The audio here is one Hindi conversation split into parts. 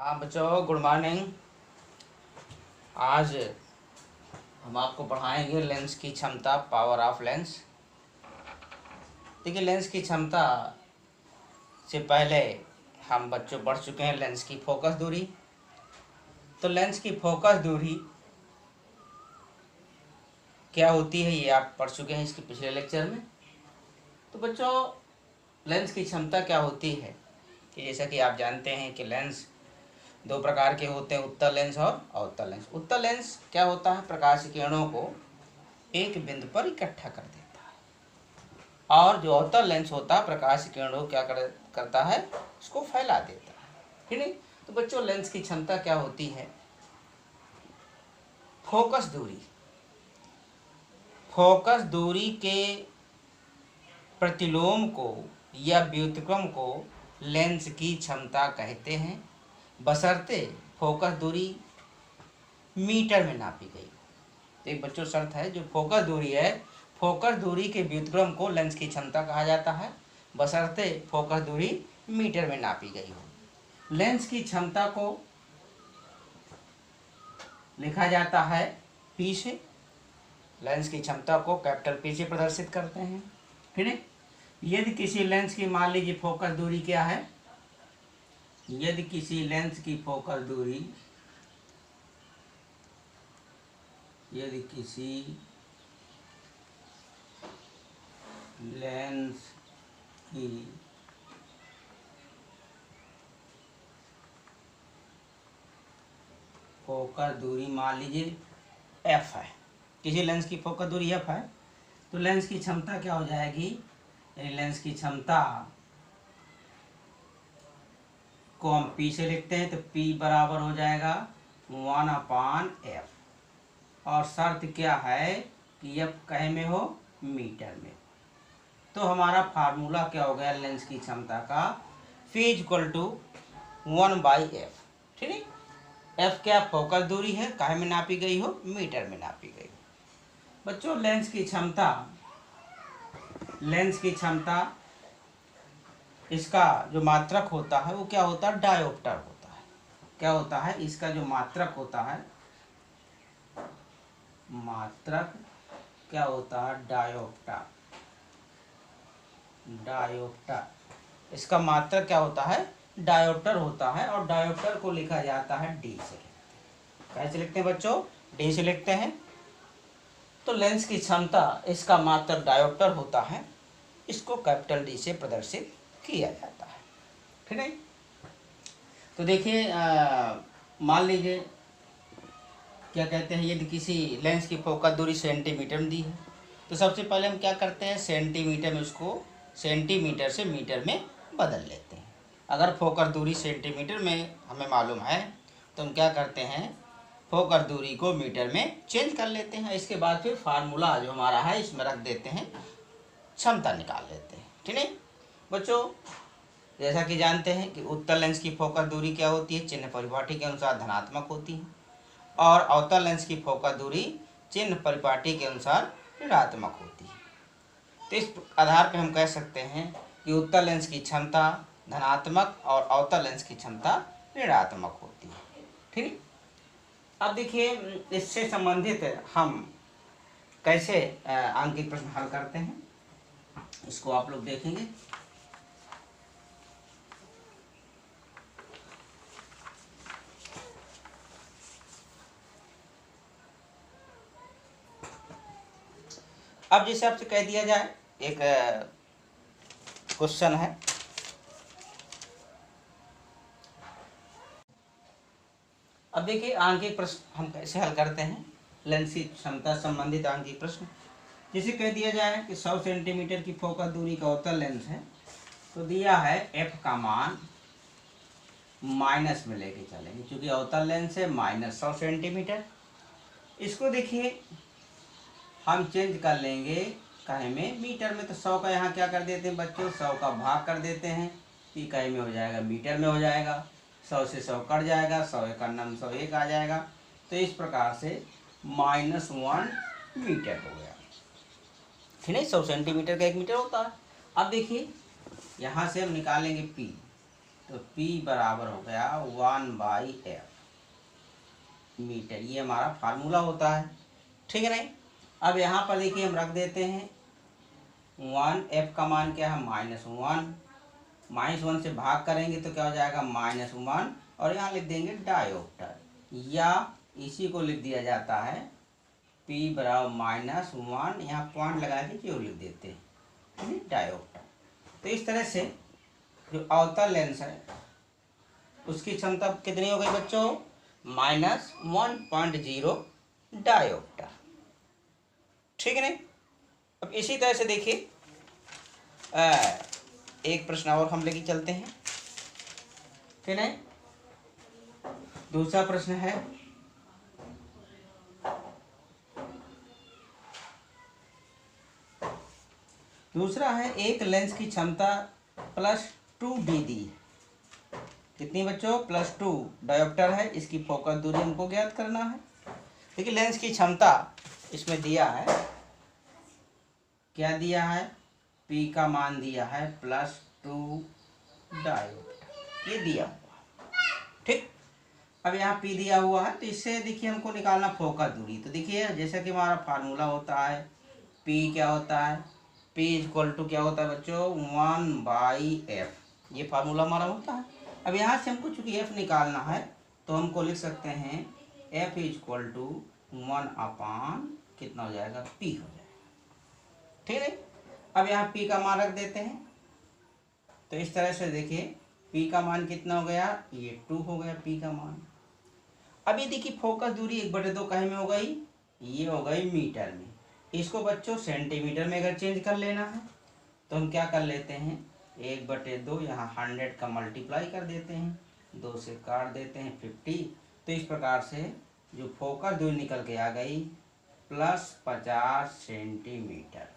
हाँ बच्चों, गुड मॉर्निंग। आज हम आपको पढ़ाएंगे लेंस की क्षमता, पावर ऑफ लेंस। देखिए, लेंस की क्षमता से पहले हम बच्चों पढ़ चुके हैं लेंस की फोकस दूरी। तो लेंस की फोकस दूरी क्या होती है ये आप पढ़ चुके हैं इसके पिछले लेक्चर में। तो बच्चों, लेंस की क्षमता क्या होती है कि जैसा कि आप जानते हैं कि लेंस दो प्रकार के होते हैं, उत्तल लेंस और अवतल लेंस। उत्तल लेंस क्या होता है, प्रकाश की किरणों को एक बिंदु पर इकट्ठा कर देता है, और जो अवतल लेंस होता है प्रकाश की किरणों को क्या करता है, उसको फैला देता है। ठीक है। तो बच्चों, लेंस की क्षमता क्या होती है, फोकस दूरी। फोकस दूरी के प्रतिलोम को या व्युत्क्रम को लेंस की क्षमता कहते हैं, बशर्ते फोकस दूरी मीटर में नापी गई। तो एक बच्चों शर्त है, जो फोकस दूरी है, फोकस दूरी के व्युत्क्रम को लेंस की क्षमता कहा जाता है, बशर्ते फोकस दूरी मीटर में नापी गई हो। लेंस की क्षमता को लिखा जाता है पी से। लेंस की क्षमता को कैपिटल पी से प्रदर्शित करते हैं। ठीक है। यदि किसी लेंस की, मान लीजिए फोकस दूरी क्या है, यदि किसी लेंस की फोकस दूरी, यदि किसी लेंस की फोकस दूरी मान लीजिए एफ है, किसी लेंस की फोकस दूरी एफ है, तो लेंस की क्षमता क्या हो जाएगी, यानी लेंस की क्षमता को हम पी से लिखते हैं, तो पी बराबर हो जाएगा 1/f। और शर्त क्या है कि एफ कहे में हो, मीटर में। तो हमारा फार्मूला क्या हो गया लेंस की क्षमता का, P = 1/f। ठीक है। एफ क्या फोकस दूरी है, काहे में नापी गई हो, मीटर में नापी गई हो। बच्चों, लेंस की क्षमता इसका जो मात्रक होता है वो क्या होता है, डायोप्टर होता है। क्या होता है, इसका जो मात्रक होता है, मात्रक क्या होता है, डायोप्टर। इसका मात्रक क्या होता है, डायोप्टर होता है। और डायोप्टर को लिखा जाता है डी से। कैसे लिखते हैं बच्चों, डी से लिखते हैं। तो लेंस की क्षमता, इसका मात्रक डायोप्टर होता है, इसको कैपिटल डी से प्रदर्शित किया जाता है। ठीक है। तो देखिए, मान लीजिए क्या कहते हैं, यदि किसी लेंस की फोकस दूरी सेंटीमीटर में दी है, तो सबसे पहले हम क्या करते हैं, सेंटीमीटर में उसको सेंटीमीटर से मीटर में बदल लेते हैं। अगर फोकस दूरी सेंटीमीटर में हमें मालूम है, तो हम क्या करते हैं, फोकस दूरी को मीटर में चेंज कर लेते हैं। इसके बाद फिर फार्मूला जो हमारा है इसमें रख देते हैं, क्षमता निकाल लेते हैं। ठीक है बच्चों, जैसा कि जानते हैं कि उत्तल लेंस की फोकस दूरी क्या होती है, चिन्ह परिपाटी के अनुसार धनात्मक होती है, और अवतल लेंस की फोकस दूरी चिन्ह परिपाटी के अनुसार ऋणात्मक होती है। तो इस आधार पर हम कह सकते हैं कि उत्तल लेंस की क्षमता धनात्मक और अवतल लेंस की क्षमता ऋणात्मक होती है। ठीक। अब देखिए, इससे संबंधित हम कैसे आंकिक प्रश्न हल करते हैं, इसको आप लोग देखेंगे। अब जैसे आपसे कह दिया जाए, एक क्वेश्चन है, अब देखिए आंकिक प्रश्न हम कैसे हल करते हैं, लेंस की क्षमता संबंधित आंकिक प्रश्न। जैसे कह दिया जाए कि 100 सेंटीमीटर की फोकस दूरी का अवतल लेंस है, तो दिया है एफ का मान माइनस में लेके चलेंगे, क्योंकि अवतल लेंस है, -100 सेंटीमीटर। इसको देखिए हम चेंज कर लेंगे कहे में, मीटर में। तो 100 का यहाँ क्या कर देते हैं बच्चों, 100 का भाग कर देते हैं, कि कहे में हो जाएगा, मीटर में हो जाएगा। 100 से 100 कट जाएगा, 100 × 9 101 आ जाएगा। तो इस प्रकार से -1 मीटर हो गया। ठीक है, 100 सेंटीमीटर का 1 मीटर होता है। अब देखिए यहाँ से हम निकालेंगे पी। तो P बराबर हो गया 1/f मीटर, ये हमारा फार्मूला होता है, ठीक है नहीं। अब यहाँ पर देखिए हम रख देते हैं 1f का मान क्या है -1, -1 से भाग करेंगे तो क्या हो जाएगा -1, और यहाँ लिख देंगे डायोप्टर, या इसी को लिख दिया जाता है P बराबर -1, यहाँ पॉइंट लगा के क्यों लिख देते हैं डायोप्टर। तो इस तरह से जो अवतल लेंस है उसकी क्षमता कितनी हो गई बच्चों, -1.0 डायोप्टर, ठीक है नहीं। अब इसी तरह से देखिए एक प्रश्न और हम लेके चलते हैं, ठीक है। दूसरा प्रश्न है एक लेंस की क्षमता +2d दी, कितनी बच्चों, +2 डायोप्टर है, इसकी फोकस दूरी हमको ज्ञात करना है। देखिए लेंस की क्षमता इसमें दिया है, क्या दिया है, P का मान दिया है +2 डायोप्टर, ये दिया हुआ, ठीक। अब यहाँ P दिया हुआ है, तो इससे देखिए हमको निकालना फोकस दूरी। तो देखिए जैसा कि हमारा फार्मूला होता है, P क्या होता है, P = क्या होता है बच्चों, 1/f, ये फार्मूला हमारा होता है। अब यहाँ से हमको चूंकि f निकालना है तो हमको लिख सकते हैं f = 1/, कितना हो जाएगा, P हो जाएगा, ठीक है। अब यहाँ P का मान रख देते हैं, तो इस तरह से देखिए P का मान कितना हो गया, ये 2 हो गया P का मान। अब ये देखिए फोकस दूरी 1/2 काहे में हो गई, ये हो गई मीटर में। इसको बच्चों सेंटीमीटर में अगर चेंज कर लेना है तो हम क्या कर लेते हैं, 1/2 यहाँ 100 का मल्टीप्लाई कर देते हैं, 2 से काट देते हैं 50। तो इस प्रकार से जो फोकस दूरी निकल के आ गई +50 सेंटीमीटर।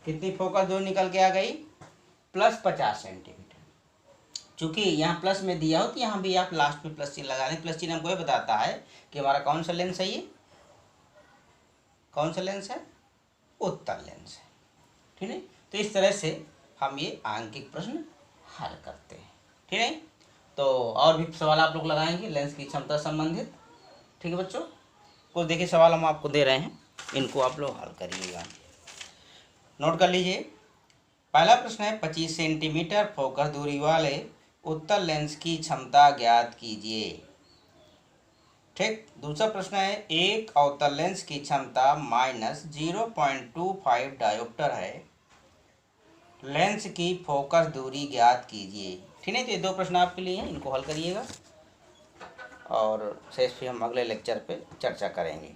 कितनी फोकस दूरी निकल के आ गई, +50 सेंटीमीटर। चूंकि यहाँ प्लस में दिया हो तो यहाँ भी आप लास्ट में प्लस चिन्ह लगा दें। प्लस चिन्ह हमको ये बताता है कि हमारा कौन सा लेंस है, ये कौन सा लेंस है, उत्तल लेंस है, ठीक है। तो इस तरह से हम ये आंकिक प्रश्न हल करते हैं, ठीक है। तो और भी सवाल आप लोग लगाएंगे लेंस की क्षमता संबंधित, ठीक है बच्चों। कुछ देखिए सवाल हम आपको दे रहे हैं, इनको आप लोग हल करिएगा, नोट कर लीजिए। पहला प्रश्न है 25 सेंटीमीटर फोकस दूरी वाले उत्तल लेंस की क्षमता ज्ञात कीजिए, ठीक। दूसरा प्रश्न है एक अवतल लेंस की क्षमता -0.25 डायोप्टर है, लेंस की फोकस दूरी ज्ञात कीजिए, ठीक है। तो ये 2 प्रश्न आपके लिए हैं, इनको हल करिएगा और शेष फिर हम अगले लेक्चर पे चर्चा करेंगे।